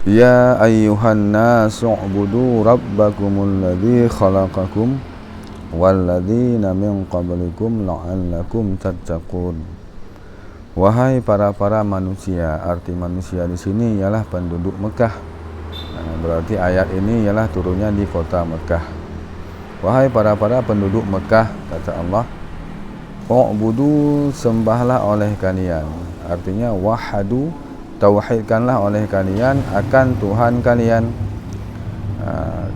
Ya ayyuhan nasu ubudu rabbakumul ladzi khalaqakum walladzina min qablikum la'allakum tattaqun. Wahai para manusia, arti manusia di sini ialah penduduk Mekah. Berarti ayat ini ialah turunnya di kota Mekah. Wahai para penduduk Mekah, kata Allah, ubudu, sembahlah oleh kalian. Artinya wahadu, tauhidkanlah oleh kalian akan Tuhan kalian.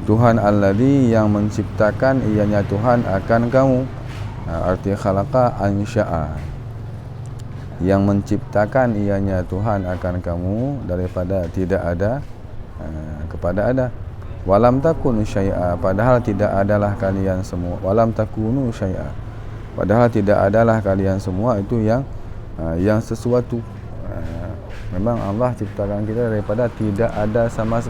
Tuhan alladzi, yang menciptakan, ianya Tuhan akan kamu. Arti khalaqa ansya'a, yang menciptakan, ianya Tuhan akan kamu daripada tidak ada kepada ada. Walam takunu syai'a, padahal tidak adalah kalian semua. Walam takunu syai'a, padahal tidak adalah kalian semua itu yang sesuatu. Memang Allah ciptakan kita daripada tidak ada sama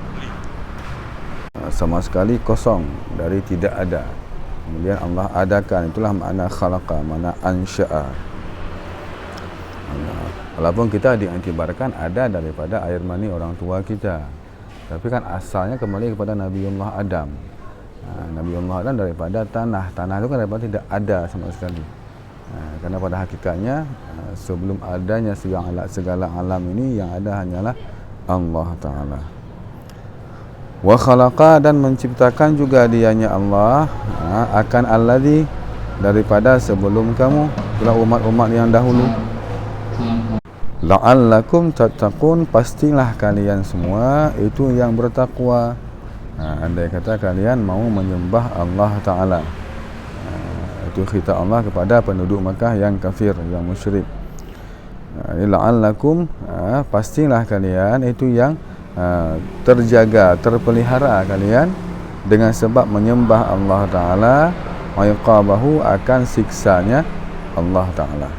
sekali, kosong, dari tidak ada. Kemudian Allah adakan, itulah makna khalaqa, makna ansya'a. Walaupun kita diiktibarkan ada daripada air mani orang tua kita, tapi kan asalnya kembali kepada Nabiullah Adam. Nabiullah Adam daripada tanah itu kan daripada tidak ada sama sekali. Karena pada hakikatnya sebelum adanya segala alam ini, yang ada hanyalah Allah Ta'ala. Wa khalaqa, dan menciptakan juga dianya Allah akan alladzi, daripada sebelum kamu, itulah umat-umat yang dahulu. La'allakum tattaqun, pastilah kalian semua itu yang bertakwa. Andai kata kalian mau menyembah Allah Ta'ala. Itu khitab Allah kepada penduduk Makkah yang kafir, yang musyrik. La'allakum, pastilah kalian itu yang terjaga, terpelihara kalian dengan sebab menyembah Allah Ta'ala, wa iqabahu, akan siksanya Allah Ta'ala.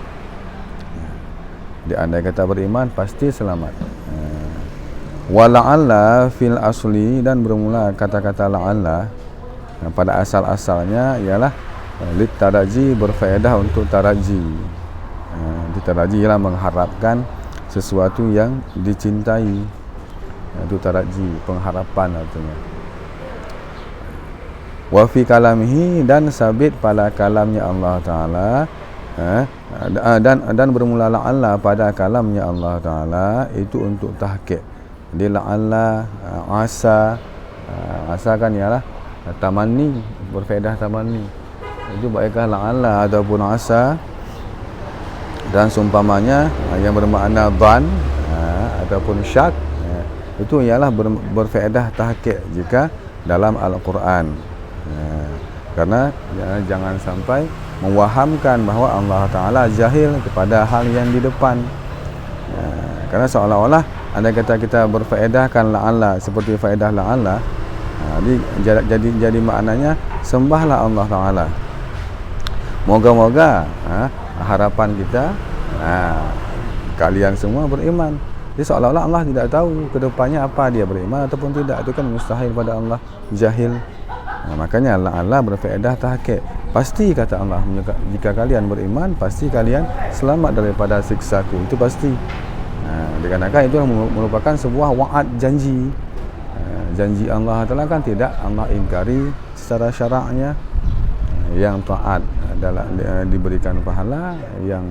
Andai kata beriman, pasti selamat. Wa la'alla fil asli, dan bermula kata-kata la'alla pada asal-asalnya ialah litaraji, berfaedah untuk taraji. Taraji ialah mengharapkan sesuatu yang dicintai. Itu taraji, pengharapan artinya. Wa fi kalamihi, dan sabit pada kalamnya Allah Ta'ala. Dan bermula la'alla pada kalamnya Allah Ta'ala itu untuk tahqiq. Jadi la'alla, asa kan ialah tamanni, berfaedah tamanni. Itu baiklah la'alla ataupun asa. Dan seumpamanya yang bermakna dhan ataupun syak, itu ialah berfaedah tahqiq jika dalam Al-Quran. Karena jangan sampai mewahamkan bahawa Allah Ta'ala jahil kepada hal yang di depan. Karena seolah-olah andai kata kita berfaedahkan la'alla seperti faedah la'alla, jadi maknanya sembahlah Allah Ta'ala. Moga-moga harapan kita kalian semua beriman. Jadi seolah-olah Allah tidak tahu ke depannya apa dia beriman ataupun tidak. Itu kan mustahil pada Allah, jahil. Makanya Allah berfaedah tahqiq. Pasti kata Allah, jika kalian beriman, pasti kalian selamat daripada siksaku. Itu pasti. Dikarenakan itu merupakan sebuah wa'ad, janji. Janji Allah Ta'ala kan tidak Allah ingkari secara syaraknya. Yang taat adalah diberikan pahala, yang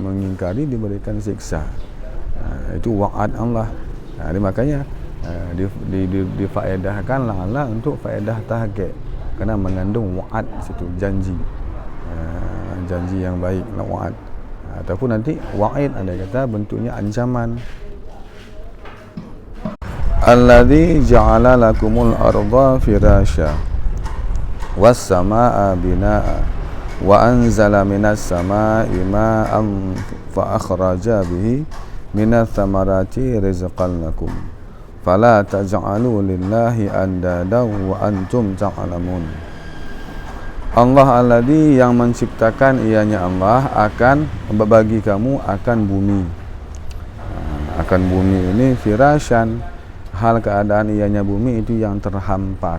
mengingkari diberikan siksa. Itu wa'ad Allah. Jadi makanya difaedahkan la'alla untuk faedah tahqiq, kerana mengandung wa'ad situ, janji. Janji yang baik, wa'ad. Ataupun nanti wa'id, andai kata bentuknya ancaman. Alladzi ja'ala lakumul arda firasya was samaa'a binaa'a wa anzala minas samaa'i ma'an fa akhraja bihi minats thamarati rizqan lakum fala taj'alu lillahi andada wa antum ta'lamun. Allah alladzi, yang menciptakan, ianya Allah akan bagi kamu akan bumi. Akan bumi ini firasyan, hal keadaan ianya bumi itu yang terhampar.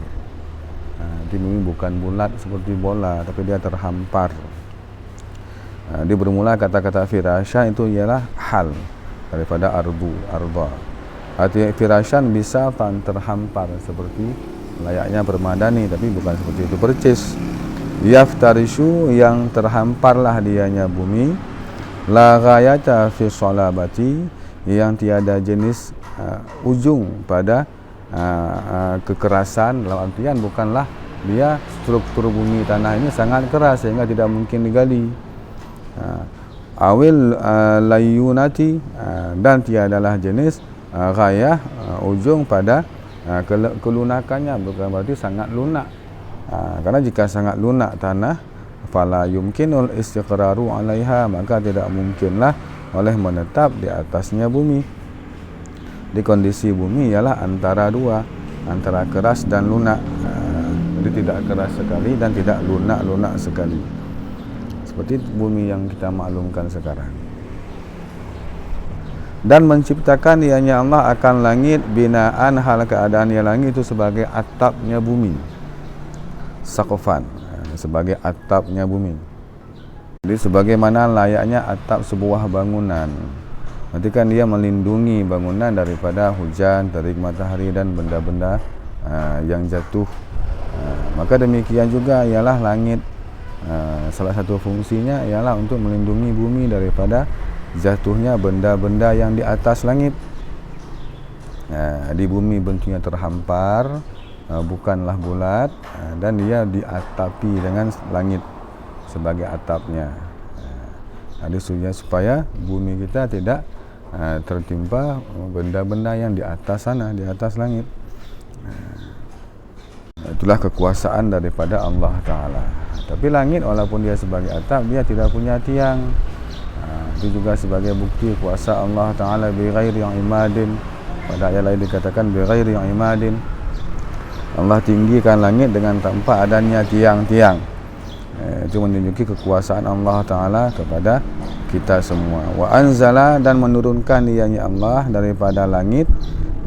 Di bumi bukan bulat seperti bola, tapi dia terhampar. Dia bermula kata-kata firasya itu ialah hal daripada arda. Arti firasyan bisa terhampar seperti layaknya permadani, tapi bukan seperti itu percis. Yaftarishu, yang terhamparlah dianya bumi. La ghayata fi salabati, yang tiada jenis ujung pada kekerasan. Dalam artian bukanlah dia struktur bumi tanah ini sangat keras sehingga tidak mungkin digali. Awil layunati, dan tiadalah jenis ghayah ujung pada kelunakannya, bukan berarti sangat lunak. Karena jika sangat lunak tanah, fala yumkinul istiqraru 'alaiha, maka tidak mungkinlah oleh menetap di atasnya bumi. Di kondisi bumi ialah antara dua, antara keras dan lunak. Jadi tidak keras sekali dan tidak lunak sekali, seperti bumi yang kita maklumkan sekarang. Dan menciptakan ianya Allah akan langit binaan, hal keadaan yang langit itu sebagai atapnya bumi, saqafan, sebagai atapnya bumi. Jadi sebagaimana layaknya atap sebuah bangunan, nanti kan dia melindungi bangunan daripada hujan, terik matahari dan benda-benda yang jatuh. Maka demikian juga ialah langit, salah satu fungsinya ialah untuk melindungi bumi daripada jatuhnya benda-benda yang di atas langit. Di bumi bentuknya terhampar, bukanlah bulat, dan dia diatapi dengan langit sebagai atapnya. Jadi supaya bumi kita tidak tertimpa benda-benda yang di atas sana, di atas langit. Itulah kekuasaan daripada Allah Ta'ala. Tapi langit walaupun dia sebagai atap, dia tidak punya tiang. Itu juga sebagai bukti kuasa Allah Ta'ala bi ghairi imadin. Pada ayat lain dikatakan bi ghairi imadin. Allah tinggikan langit dengan tanpa adanya tiang-tiang. Itu menunjuki kekuasaan Allah Ta'ala kepada kita semua. Wa anzala, dan menurunkan ianya Allah daripada langit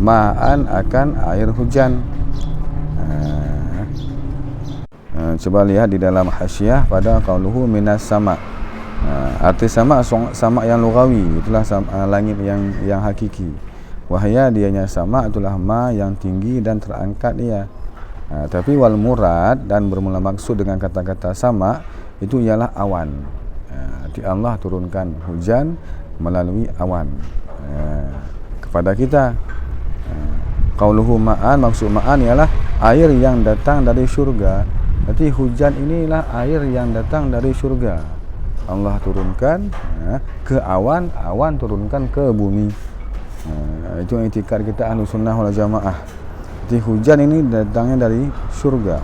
ma'an, akan air hujan. Coba lihat di dalam hasyiah pada qauluhu minas sama. Arti sama yang lugawi, itulah langit yang hakiki. Wahya dianya sama, itulah ma yang tinggi dan terangkat dia. Tapi wal murad, dan bermula maksud dengan kata-kata sama itu ialah awan. Arti Allah turunkan hujan melalui awan kepada kita. Qauluhu ma'an, maksud ma'an ialah air yang datang dari syurga. Berarti hujan inilah air yang datang dari syurga. Allah turunkan ke awan, awan turunkan ke bumi. Itu i'tikad kita Ahlussunnah wal Jamaah. Jadi hujan ini datangnya dari syurga.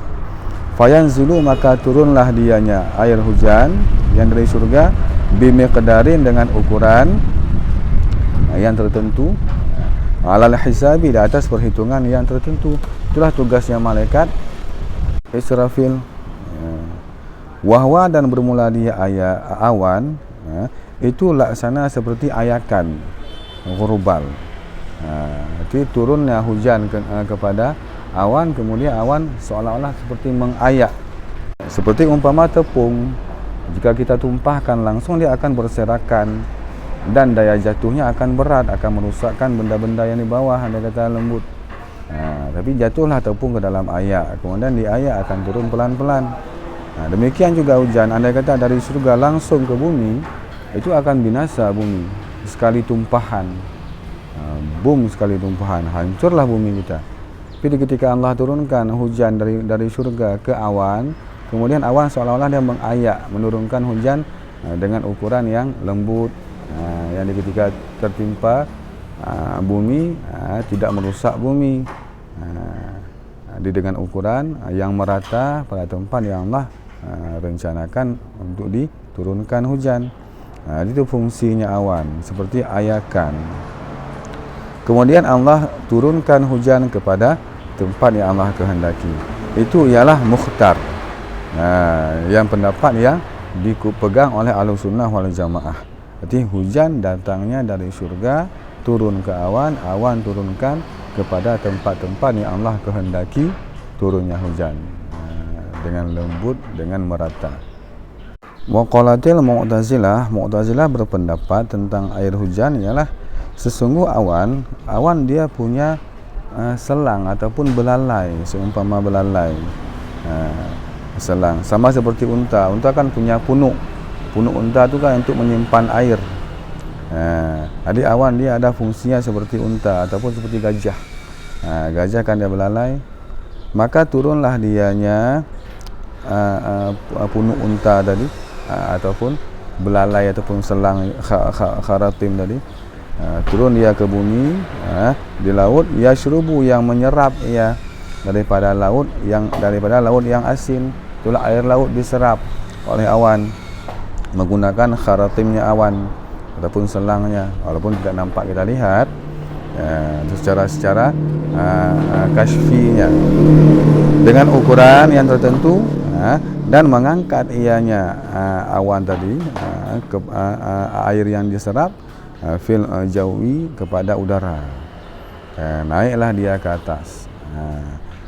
Fayanzilu, maka turunlah dianya air hujan yang dari syurga, bimiqdarin, dengan ukuran yang tertentu, alal hisabi, di atas perhitungan yang tertentu. Itulah tugasnya malaikat Israfil. Wahwa, dan bermula dia awan, itu laksana seperti ayakan ghurubal. Itu turunnya hujan kepada awan, kemudian awan seolah-olah seperti mengayak, seperti umpama tepung. Jika kita tumpahkan langsung, dia akan berserakan dan daya jatuhnya akan berat, akan merusakkan benda-benda yang di bawah, anda kata lembut. Tapi jatuhlah tepung ke dalam ayak, kemudian di ayak akan turun pelan-pelan. Demikian juga hujan, anda kata dari surga langsung ke bumi, itu akan binasa bumi sekali tumpahan. Boom, sekali tumpahan, hancurlah bumi kita. Tapi ketika Allah turunkan hujan dari surga ke awan, kemudian awan seolah-olah dia mengayak, menurunkan hujan dengan ukuran yang lembut, yang ketika tertimpa bumi tidak merusak bumi, dengan ukuran yang merata pada tempat yang Allah rencanakan untuk diturunkan hujan. Itu fungsinya awan, seperti ayakan. Kemudian Allah turunkan hujan kepada tempat yang Allah kehendaki. Itu ialah mukhtar, yang pendapat yang dipegang oleh Ahlussunnah wal Jamaah. Jadi hujan datangnya dari surga, turun ke awan, awan turunkan kepada tempat-tempat yang Allah kehendaki turunnya hujan, dengan lembut, dengan merata. Wa qalatil Mu'tazilah berpendapat tentang air hujan ialah sesungguh awan dia punya selang ataupun belalai, seumpama belalai. Selang sama seperti unta kan punya punuk unta tu kan untuk menyimpan air. Jadi awan dia ada fungsinya seperti unta ataupun seperti gajah. Gajah kan dia belalai, maka turunlah dianya punuk unta tadi, ataupun belalai ataupun selang kharatim tadi, turun dia ke bumi, di laut, yashrubu yang menyerap ia daripada laut yang asin. Itulah air laut diserap oleh awan menggunakan kharatimnya awan ataupun selangnya, walaupun tidak nampak kita lihat secara kashfinya dengan ukuran yang tertentu, dan mengangkat ianya awan tadi air yang diserap fil jawi kepada udara. Naiklah dia ke atas.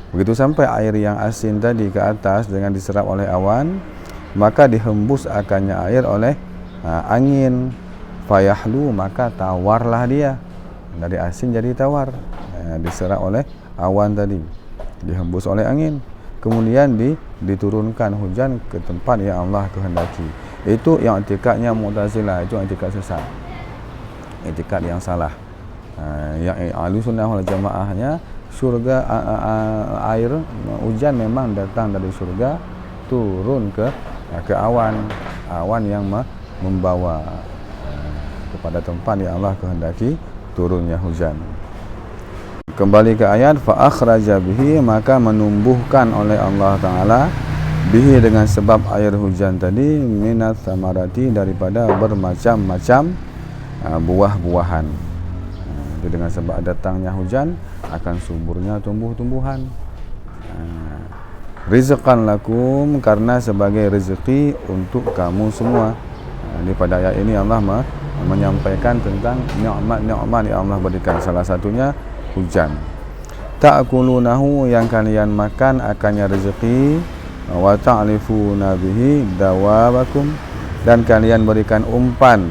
Begitu sampai air yang asin tadi ke atas dengan diserap oleh awan, maka dihembus akannya air oleh angin. Fayahlu, maka tawarlah dia, dari asin jadi tawar, diserap oleh awan tadi, dihembus oleh angin, kemudian diturunkan hujan ke tempat yang Allah kehendaki. Itu yang i'tikadnya Mu'tazilah, itu i'tikad sesat, i'tikad yang salah. Yang Ahlussunnah wal Jamaahnya surga, air hujan memang datang dari surga, turun ke awan yang membawa kepada tempat yang Allah kehendaki turunnya hujan. Kembali ke ayat, fa akhraja bihi, maka menumbuhkan oleh Allah Ta'ala bihi dengan sebab air hujan tadi, minat samarati, daripada bermacam-macam buah-buahan. Jadi dengan sebab datangnya hujan akan suburnya tumbuh-tumbuhan. Rizqan lakum, karena sebagai rezeki untuk kamu semua. Di pada ayat ini Allah menyampaikan tentang nikmat-nikmat yang Allah berikan, salah satunya hujan. Ta'kulunahu, yang kalian makan akannya rezeki, wa ta'lifuna bihi dawabakum, dan kalian berikan umpan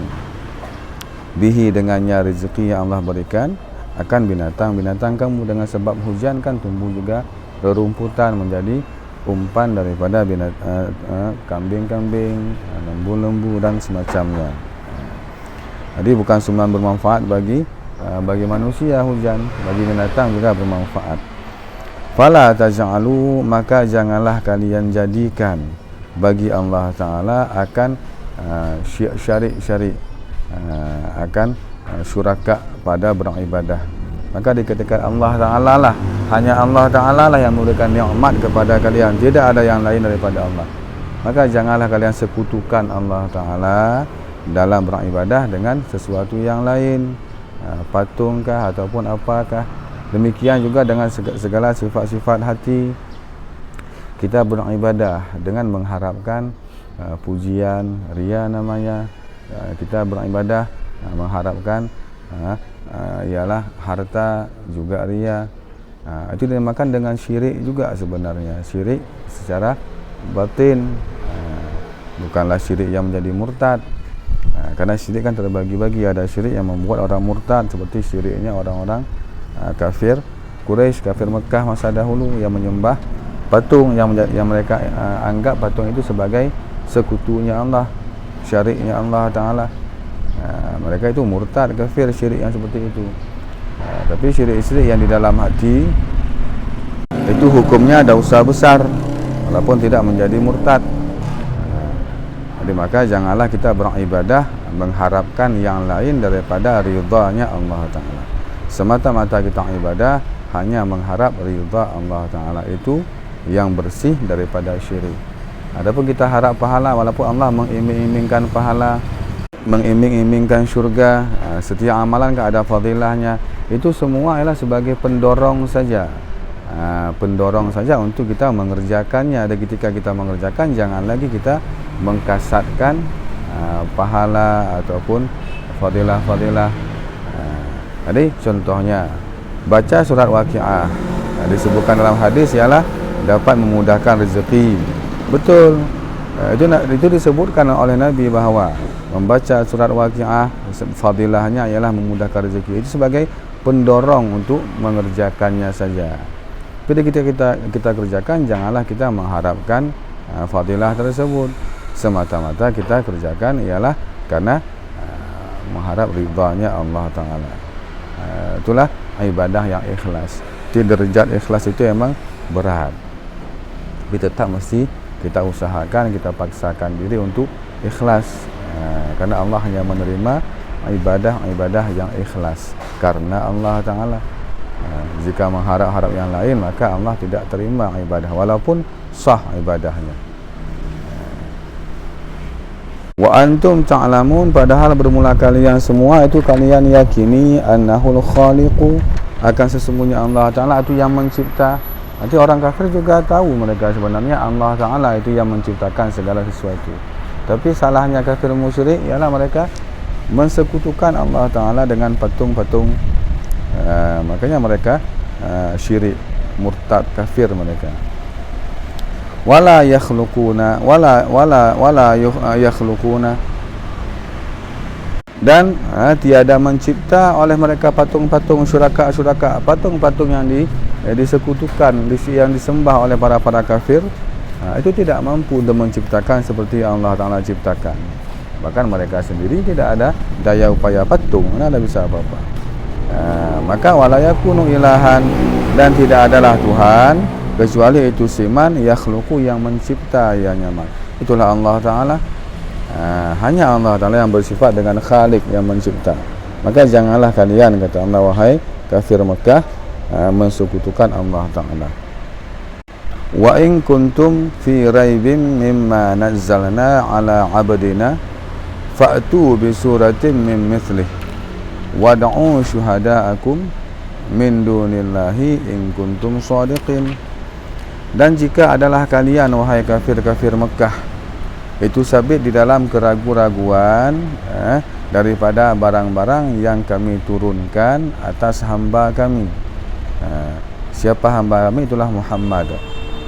bihi, dengannya rezeki yang Allah berikan akan binatang-binatang kamu. Dengan sebab hujan kan tumbuh juga rerumputan, menjadi umpan daripada kambing-kambing, lembu-lembu dan semacamnya. Jadi bukan cuma bermanfaat bagi manusia hujan, bagi binatang juga bermanfaat. Fala taj'alu, maka janganlah kalian jadikan bagi Allah Ta'ala akan syarik-syarik, akan syuraka pada beribadah. Maka dikatakan Allah Ta'ala lah, hanya Allah Ta'ala lah yang memberikan nikmat kepada kalian, tidak ada yang lain daripada Allah. Maka janganlah kalian sekutukan Allah Ta'ala dalam beribadah dengan sesuatu yang lain, patungkah ataupun apakah. Demikian juga dengan segala sifat-sifat hati. Kita beribadah dengan mengharapkan pujian, riya namanya. Kita beribadah mengharapkan ialah harta, juga riya. Itu dinamakan dengan syirik juga sebenarnya, syirik secara batin, bukanlah syirik yang menjadi murtad. Karena syirik kan terbagi-bagi, ada syirik yang membuat orang murtad, seperti syiriknya orang-orang kafir Quraisy, kafir Mekah masa dahulu, yang menyembah patung, yang mereka anggap patung itu sebagai sekutunya Allah, syariknya Allah Ta'ala. Mereka itu murtad, kafir, syirik yang seperti itu. Tapi syirik-syirik yang di dalam hati itu hukumnya dosa besar, walaupun tidak menjadi murtad. Jadi maka janganlah kita beribadah mengharapkan yang lain daripada ridhanya Allah Ta'ala. Semata-mata kita ibadah hanya mengharap ridha Allah Ta'ala, itu yang bersih daripada syirik. Adapun kita harap pahala, walaupun Allah mengiming-imingkan pahala, mengiming-imingkan syurga, setiap amalan kan ada fadilahnya, itu semua ialah sebagai pendorong saja, pendorong saja untuk kita mengerjakannya. Dan ketika kita mengerjakan, jangan lagi kita mengkasatkan pahala ataupun fadilah-fadilah. Jadi contohnya baca surat Waqiah, disebutkan dalam hadis ialah dapat memudahkan rezeki. Betul, itu disebutkan oleh Nabi bahawa membaca surat Waqiah fadilahnya ialah memudahkan rezeki. Itu sebagai pendorong untuk mengerjakannya saja. Bila kita kerjakan, janganlah kita mengharapkan fadilah tersebut. Semata-mata kita kerjakan ialah karena mengharap ridhanya Allah Ta'ala. Itulah ibadah yang ikhlas. Derajat ikhlas itu memang berat, tapi tetap mesti kita usahakan, kita paksakan diri untuk ikhlas, karena Allah hanya menerima ibadah yang ikhlas karena Allah Ta'ala. Jika mengharap-harap yang lain, maka Allah tidak terima ibadah walaupun sah ibadahnya. Wa antum ta'lamun, padahal bermula kalian semua itu kalian yakini annahul khaliqu, akan sesungguhnya Allah Ta'ala itu yang mencipta. Nanti orang kafir juga tahu mereka sebenarnya Allah Ta'ala itu yang menciptakan segala sesuatu. Tapi salahnya kafir musyrik ialah mereka mensekutukan Allah Ta'ala dengan patung-patung. Makanya mereka syirik, murtad, kafir mereka. Wala yakhluquna yakhluquna, dan tiada mencipta oleh mereka patung-patung, syuraka, patung-patung yang disekutukan, yang disembah oleh para kafir. Itu tidak mampu untuk menciptakan seperti Allah Ta'ala ciptakan. Bahkan mereka sendiri tidak ada daya upaya patung, mana ada bisa apa-apa. Maka wala yakunu ilahan, dan tidak adalah Tuhan kecuali itu siman yakhluqu, yang mencipta, yang nyaman. Itulah Allah Ta'ala. Hanya Allah Ta'ala yang bersifat dengan khalik, yang mencipta. Maka janganlah kalian, kata Allah, wahai kafir Mekah, mensekutukan Allah Ta'ala. Wa in kuntum fi raibin mimma nazzalna ala abdina fa'tu bi suratin min mithlih wad'u syuhada'akum min dunillahi in kuntum shadiqin. Dan jika adalah kalian, wahai kafir-kafir Mekah, itu sabit di dalam keraguan-raguan daripada barang-barang yang kami turunkan atas hamba kami. Siapa hamba kami? Itulah Muhammad,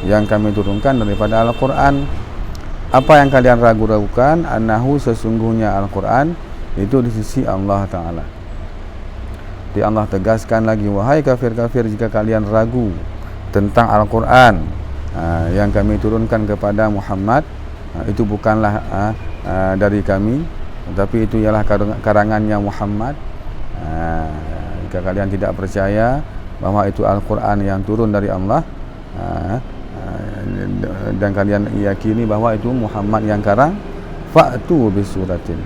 yang kami turunkan daripada Al-Quran. Apa yang kalian ragu-ragukan? Annahu, sesungguhnya Al-Quran itu di sisi Allah Ta'ala. Jadi Allah tegaskan lagi, wahai kafir-kafir, jika kalian ragu tentang Al-Quran yang kami turunkan kepada Muhammad, itu bukanlah dari kami, tetapi itu ialah karangannya Muhammad. Jika kalian tidak percaya bahwa itu Al-Quran yang turun dari Allah, dan kalian yakini bahwa itu Muhammad yang karang, fa'tu bisuratin,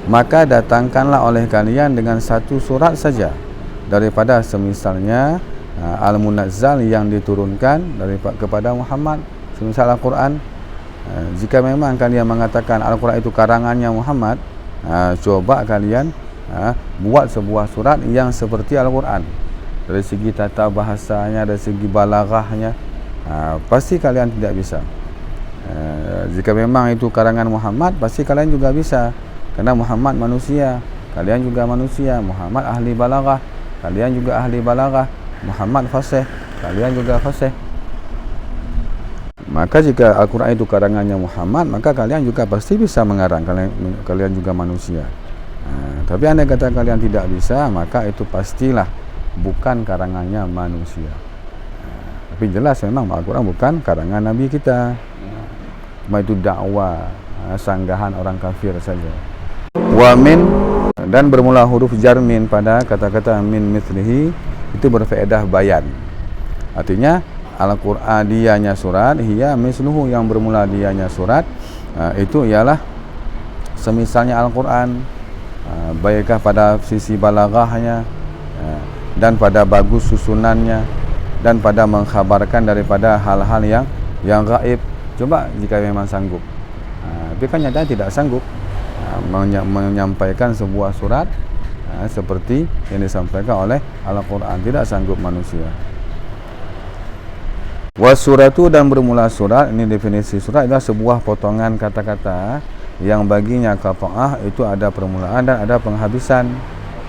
maka datangkanlah oleh kalian dengan satu surat saja daripada semisalnya Al-Munazzal, yang diturunkan kepada Muhammad, semisal Al-Quran. Jika memang kalian mengatakan Al-Quran itu karangannya Muhammad, coba kalian buat sebuah surat yang seperti Al-Quran. Dari segi tata bahasanya, dari segi balaghahnya, pasti kalian tidak bisa. Jika memang itu karangan Muhammad, pasti kalian juga bisa, karena Muhammad manusia, kalian juga manusia. Muhammad ahli balaghah, kalian juga ahli balaghah. Muhammad fasih, kalian juga fasih. Maka jika Al-Quran itu karangannya Muhammad, maka kalian juga pasti bisa mengarang, kalian juga manusia. Tapi andai kata kalian tidak bisa, maka itu pastilah bukan karangannya manusia. Tapi jelas memang Al-Quran bukan karangan Nabi kita. Cuma itu dakwah, sanggahan orang kafir saja. Wa min, dan bermula huruf jar min pada kata-kata min mithlihi, itu berfaedah bayan. Artinya Al-Quran dianya surat, hiya misluhu, yang bermula dianya surat, itu ialah semisalnya Al-Quran, baikkah pada sisi balaghahnya, dan pada bagus susunannya, dan pada mengkhabarkan daripada hal-hal yang gaib. Coba jika memang sanggup, tapi kan nyatanya tidak sanggup menyampaikan sebuah surat seperti yang disampaikan oleh Al-Quran, tidak sanggup manusia. Wasuratu, dan bermula surat, ini definisi surat adalah sebuah potongan kata-kata yang baginya qata'ah, itu ada permulaan dan ada penghabisan,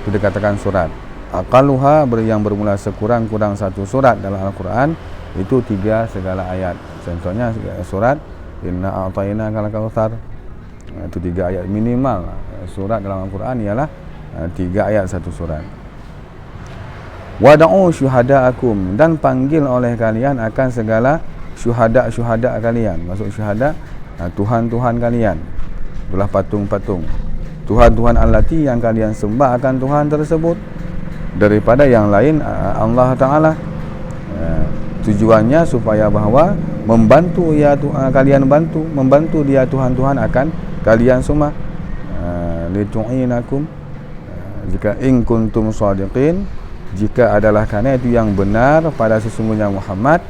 itu dikatakan surat. Aqalluha, yang bermula sekurang-kurang satu surat dalam Al-Quran, itu 3 segala ayat. Contohnya surat Inna a'tainakal kautsar, Itu 3 ayat minimal. Surat dalam Al-Quran ialah 3 ayat satu surat. Wada'u syuhada'akum, dan panggil oleh kalian akan segala syuhada' kalian. Maksud syuhada' Tuhan-Tuhan kalian. Itulah patung-patung. Tuhan-Tuhan allati yang kalian sembah akan Tuhan tersebut daripada yang lain Allah Ta'ala. Tujuannya supaya bahawa membantu kalian membantu dia Tuhan-Tuhan akan kalian semua. Litu'inakum, jika in kuntum shadiqin, jika adalah kerana itu yang benar pada sesungguhnya Muhammad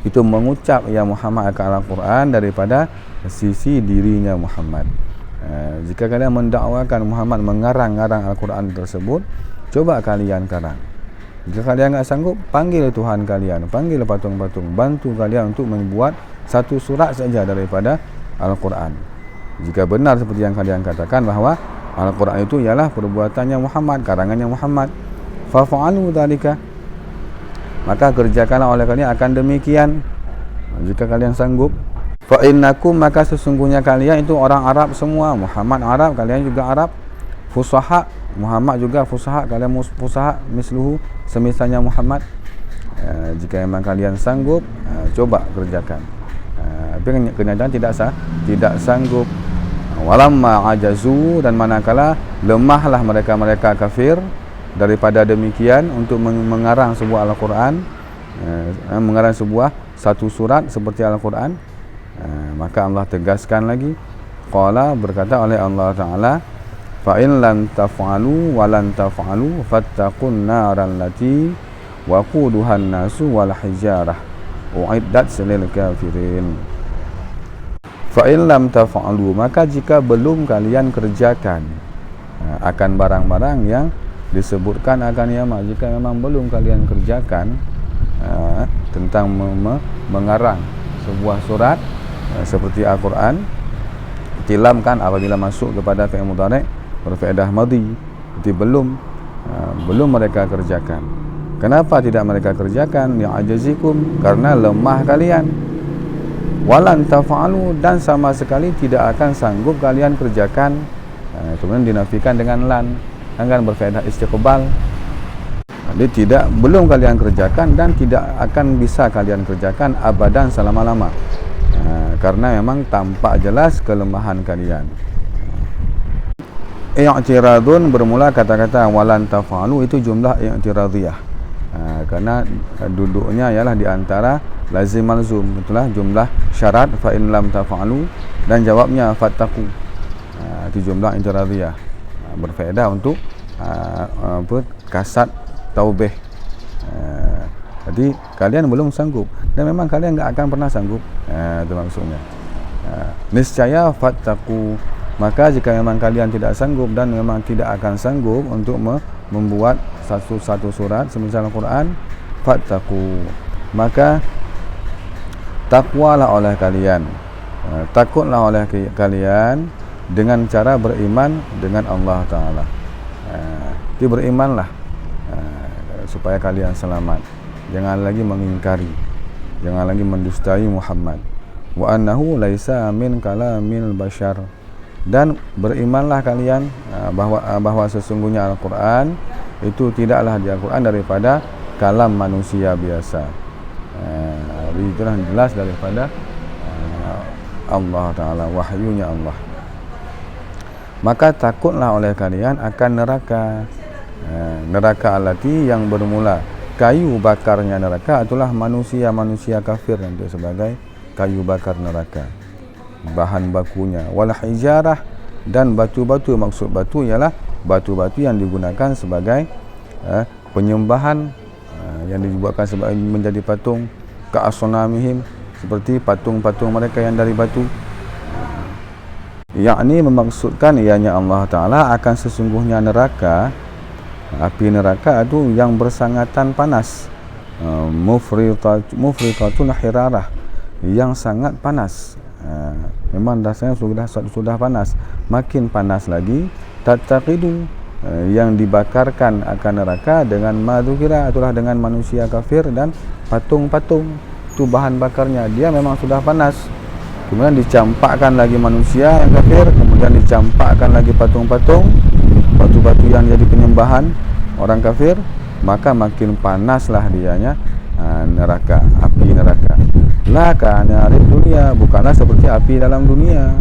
itu mengucap ya Muhammad akan Al-Quran daripada sisi dirinya Muhammad. Jika kalian mendakwakan Muhammad mengarang-arang Al-Quran tersebut, coba kalian karang. Jika kalian tak sanggup, panggil Tuhan kalian, panggil patung-patung, bantu kalian untuk membuat satu surat saja daripada Al-Quran. Jika benar seperti yang kalian katakan bahawa Al-Quran itu ialah perbuatannya Muhammad, karangannya Muhammad, fa'alu dzalika, maka kerjakanlah oleh kalian akan demikian. Jika kalian sanggup, fa innakum, maka sesungguhnya kalian itu orang Arab semua. Muhammad Arab, kalian juga Arab. Fusaha, Muhammad juga fusaha, kalian fusaha misluhu, semisalnya Muhammad. Jika memang kalian sanggup, coba kerjakan. Tapi kenyataan tidak sanggup. Walamma ajazu, dan manakala lemahlah mereka kafir daripada demikian untuk mengarang sebuah Al-Quran, mengarang satu surat seperti Al-Quran, maka Allah tegaskan lagi, qala, berkata oleh Allah Ta'ala, fa in lam taf'alu wa lan taf'alu fattaqun naral lati waquduhan nasu wal hijarah uiddat lil kafirin. Fa in lam taf'alu, maka jika belum kalian kerjakan akan barang-barang yang disebutkan akan kiamat, jika memang belum kalian kerjakan tentang mengarang sebuah surat seperti Al-Quran, tilamkan apabila masuk kepada fi'il mudhari' berfaedah madhi, jadi belum mereka kerjakan. Kenapa tidak mereka kerjakan? Li'ajazikum, karena lemah kalian. Walan tafa'alu, dan sama sekali tidak akan sanggup kalian kerjakan. Kemudian dinafikan dengan lan, akan berfaedah istiqbal. Jadi belum kalian kerjakan dan tidak akan bisa kalian kerjakan abadan selama-lama, karena memang tampak jelas kelemahan kalian. I'tiradun, bermula kata-kata walan tafa'alu itu jumlah i'tiradiyah, karena duduknya ialah di antara lazim malzum, itulah jumlah syarat fa in lam tafa'alu, dan jawabnya fattaqu, itu jumlah i'tiradiyah, berfaedah untuk kasat taubih. Jadi kalian belum sanggup, dan memang kalian enggak akan pernah sanggup, itu maksudnya. Niscaya fattaqu, maka jika memang kalian tidak sanggup dan memang tidak akan sanggup untuk membuat satu surat semisal Al-Quran, fattaqu, maka takwalah oleh kalian, takutlah oleh kalian dengan cara beriman dengan Allah Ta'ala. Jadi berimanlah supaya kalian selamat. Jangan lagi mengingkari, jangan lagi mendustai Muhammad. Wa annahu laisa min kalamil bashar, dan berimanlah kalian bahwa sesungguhnya Al-Quran itu tidaklah di Al-Quran daripada kalam manusia biasa. Itulah jelas daripada Allah Ta'ala, wahyunya Allah. Maka takutlah oleh kalian akan neraka alati, yang bermula kayu bakarnya neraka itulah manusia kafir, itu sebagai kayu bakar neraka, bahan bakunya. Wal hijarah, dan batu-batu, maksud batu ialah batu-batu yang digunakan sebagai penyembahan, yang dibuatkan sebagai menjadi patung, ka'asnamihim, seperti patung-patung mereka yang dari batu. Yakni memaksudkan ianya Allah Ta'ala akan sesungguhnya neraka, api neraka itu yang bersangatan panas, mufritatul hirarah, yang sangat panas. Memang dasarnya sudah panas, makin panas lagi. Tattaqidu, yang dibakarkan akan neraka dengan madukira, itulah dengan manusia kafir dan patung-patung, itu bahan bakarnya dia memang sudah panas. kemudian dicampakkan lagi manusia yang kafir, kemudian dicampakkan lagi patung-patung, batu-batu yang jadi penyembahan orang kafir, maka makin panaslah dianya neraka, api neraka. La kana rid dunia, bukanlah seperti api dalam dunia.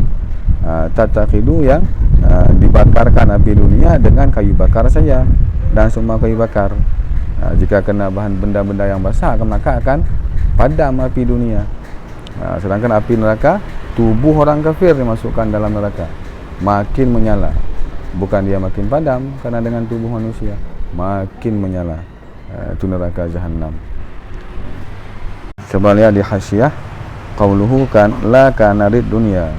Tataqidu yang dibakarkan api dunia dengan kayu bakar saja dan semua kayu bakar. Jika kena bahan benda-benda yang basah, maka akan padam api dunia. Sedangkan api neraka, tubuh orang kafir dimasukkan dalam neraka, makin menyala. Bukan dia makin padam, karena dengan tubuh manusia makin menyala. Itu neraka Jahannam. Coba lihat di hasyiah, qauluhu kan la kana rid dunia.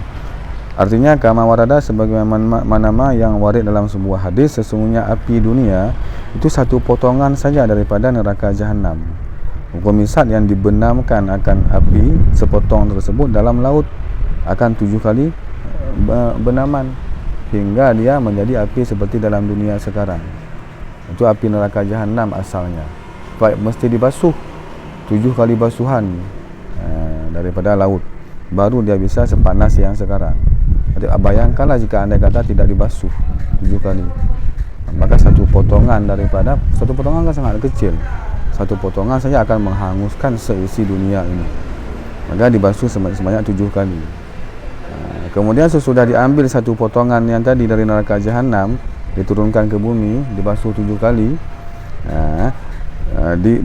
Artinya kama warada, sebagaimana yang warid dalam sebuah hadis, sesungguhnya api dunia itu satu potongan saja daripada neraka Jahannam. Misal yang dibenamkan akan api sepotong tersebut dalam laut akan 7 kali benaman hingga dia menjadi api seperti dalam dunia sekarang. Itu api neraka Jahannam asalnya. Baik, mesti dibasuh 7 kali basuhan daripada laut, baru dia bisa sepanas yang sekarang. Jadi bayangkanlah jika anda kata tidak dibasuh 7 kali, maka satu potongan kan sangat kecil. Satu potongan saja akan menghanguskan seisi dunia ini. Maka dibasuh sebanyak 7 kali. Kemudian sesudah diambil satu potongan yang tadi dari neraka Jahannam, diturunkan ke bumi, dibasuh 7 kali,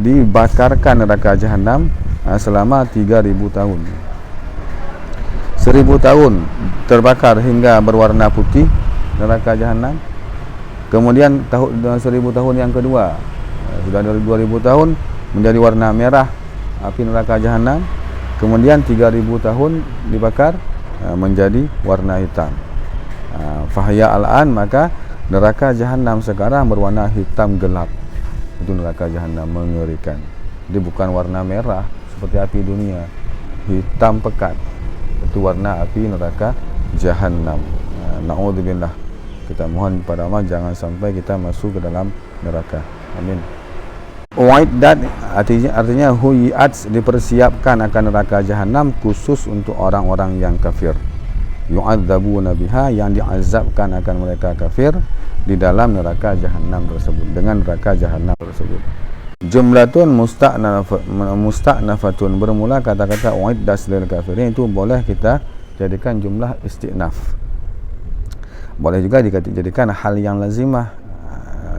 dibakarkan neraka Jahannam selama 3.000 tahun. 1.000 tahun terbakar hingga berwarna putih neraka Jahannam. Kemudian 1.000 tahun yang kedua, sudah dari 2.000 tahun menjadi warna merah api neraka Jahannam. Kemudian 3.000 tahun dibakar menjadi warna hitam. Fahya al-an, maka neraka Jahannam sekarang berwarna hitam gelap. Itu neraka Jahannam, mengerikan. Dia bukan warna merah seperti api dunia, hitam pekat. Itu warna api neraka Jahannam. Na'udzubillah. Kita mohon pada Allah jangan sampai kita masuk ke dalam neraka. Amin. Uiddat artinya huyiat, dipersiapkan akan neraka Jahannam khusus untuk orang-orang yang kafir. Yu'adzabuna biha, yang diazabkan akan mereka kafir di dalam neraka Jahannam tersebut, dengan neraka Jahannam tersebut. Jumlatun musta'nafatun, bermula kata-kata uiddat lil kafirin itu boleh kita jadikan jumlah istinaf. Boleh juga dijadikan hal yang lazimah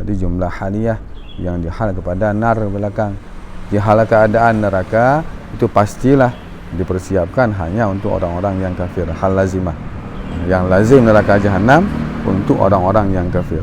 di jumlah haliyah yang dihal kepada nar belakang. Di hal keadaan neraka itu pastilah dipersiapkan hanya untuk orang-orang yang kafir. Hal lazimah, yang lazim neraka Jahannam untuk orang-orang yang kafir.